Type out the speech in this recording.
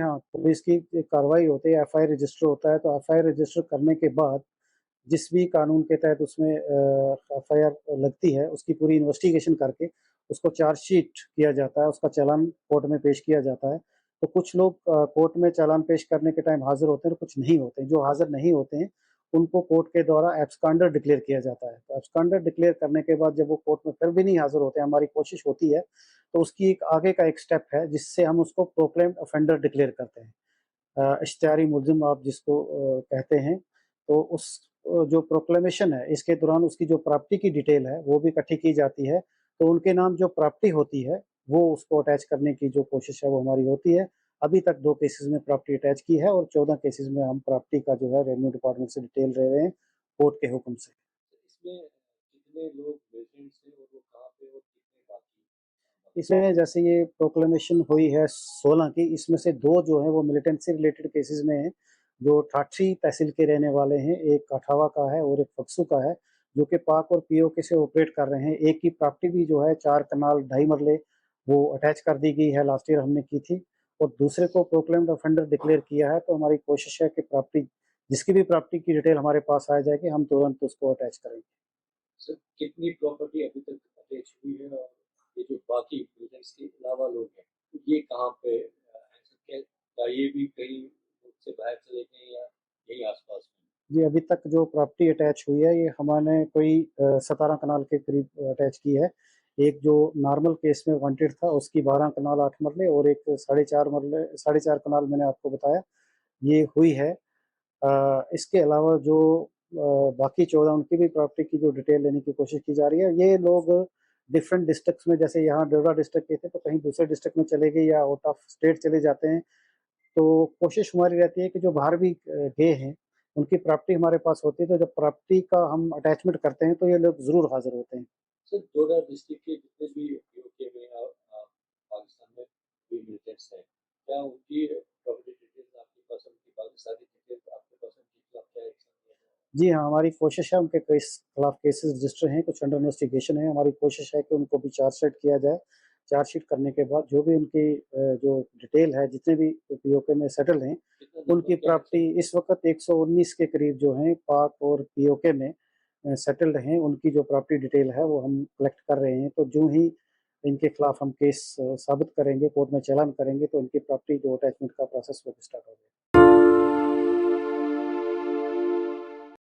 हाँ, पुलिस की एक कार्रवाई होती है, एफआईआर रजिस्टर होता है, तो एफआईआर रजिस्टर करने के बाद जिस भी कानून के तहत उसमें एफआईआर लगती है, उसकी पूरी इन्वेस्टिगेशन करके उसको चार्जशीट किया जाता है, उसका चालान कोर्ट में पेश किया जाता है। तो कुछ लोग कोर्ट में चालान पेश करने के टाइम हाज़िर होते हैं और कुछ नहीं होते हैं। जो हाज़िर नहीं होते हैं, उनको कोर्ट के द्वारा एब्सकॉन्डर डिक्लेयर किया जाता है। तो एब्सकॉन्डर डिक्लेयर करने के बाद जब वो कोर्ट में फिर भी नहीं हाज़िर होते हैं, हमारी कोशिश होती है, तो उसकी एक आगे का एक स्टेप है, जिससे हम उसको प्रोक्लेम्ड ऑफेंडर डिक्लेयर करते हैं। इश्तिहारी मुल्ज़िम आप जिसको कहते हैं, तो उस जो प्रोक्लेमेशन है, इसके दौरान उसकी जो प्रॉपर्टी की डिटेल है, वो भी इकट्ठी की जाती है। तो उनके नाम जो प्रॉपर्टी होती है, वो उसको अटैच करने की जो कोशिश है, वो हमारी होती है। अभी तक 2 केसेज़ में प्रॉपर्टी अटैच की है और 14 केसेज़ में हम प्रॉपर्टी का जो है रेवेन्यू डिपार्टमेंट से डिटेल ले रहे हैं, कोर्ट के हुक्म से। इसमें कितने लोग पेशेंट्स हैं और वो कहाँ पे और कितने इसमें जैसे ये प्रोक्लेमेशन हुई है 16 की, इसमें से 2 जो हैं वो मिलिटेंट से रिलेटेड केसेस में हैं, जो ठाठरी तहसील के रहने वाले हैं, एक काठावा का है और एक फक्सू का है, जो कि पाक और पीओके से ऑपरेट कर रहे हैं। एक की प्रॉपर्टी भी जो है 4 कनाल 2.5 मरले वो अटैच कर दी गई है, लास्ट ईयर हमने की थी और दूसरे को प्रोक्लेम्ड ऑफेंडर डिक्लेयर किया है, तो हमारी कोशिश है कि प्रॉपर्टी जिसकी भी प्रॉपर्टी की डिटेल हमारे पास आ जाएगी, हम तुरंत उसको अटैच करेंगे। सर कितनी प्रॉपर्टी अभी तक अटैच हुई है और ये जो बाकी बिल्डर्स के अलावा लोग हैं तो ये कहाँ पे क्या ये भी कहीं से बाहर चले गए या यही आसपास में? जी, अभी तक जो प्रॉपर्टी अटैच हुई है, ये हमने कोई 17 कनाल के करीब अटैच की है। एक जो नॉर्मल केस में वांटेड था, उसकी 12 कनाल 8 मरले और एक साढ़े 4 मरले, साढ़े 4 कनाल मैंने आपको बताया, ये हुई है। इसके अलावा जो बाकी 14 उनकी भी प्रॉपर्टी की जो डिटेल लेने की कोशिश की जा रही है। ये लोग डिफरेंट डिस्ट्रिक्ट्स में, जैसे यहाँ डोडा डिस्ट्रिक्ट के थे, तो कहीं दूसरे डिस्ट्रिक्ट में चले गए या आउट ऑफ स्टेट चले जाते हैं। तो कोशिश हमारी रहती है कि जो बाहर भी गए हैं, उनकी प्रॉपर्टी हमारे पास होती है, तो जब प्रॉपर्टी का हम अटैचमेंट करते हैं, तो ये लोग ज़रूर हाज़िर होते हैं। सर डोडा डिस्ट्रिक्ट के जितने भी यूके में पाकिस्तान में भी मिलिटेंट्स हैं क्या उनकी प्रॉपर्टी डिटेल्स आपके पास उनकी बाकी सारी डिटेल्स आपके पास उनके खिलाफ क्या एक्शन लिया जाए? जी हाँ, हमारी कोशिश है, उनके खिलाफ केसेस रजिस्टर हैं, कुछ अंडर इन्वेस्टिगेशन है। हमारी कोशिश है कि उनको भी चार्जशीट किया जाए। चार्जशीट करने के बाद जो भी उनकी जो डिटेल है, जितने भी पीओके में सेटल हैं, कितना दिन उनकी तक क्या प्रॉपर्टी एक्शन? इस वक़्त 119 के करीब जो हैं पाक और पीओके में सेटल्ड हैं, उनकी जो प्रॉपर्टी डिटेल है, वो हम कलेक्ट कर रहे हैं। तो जो ही इनके खिलाफ हम केस साबित करेंगे, कोर्ट में चालान करेंगे, तो इनकी प्रॉपर्टी जो अटैचमेंट का प्रोसेस वो भी स्टार्ट हो जाएगा।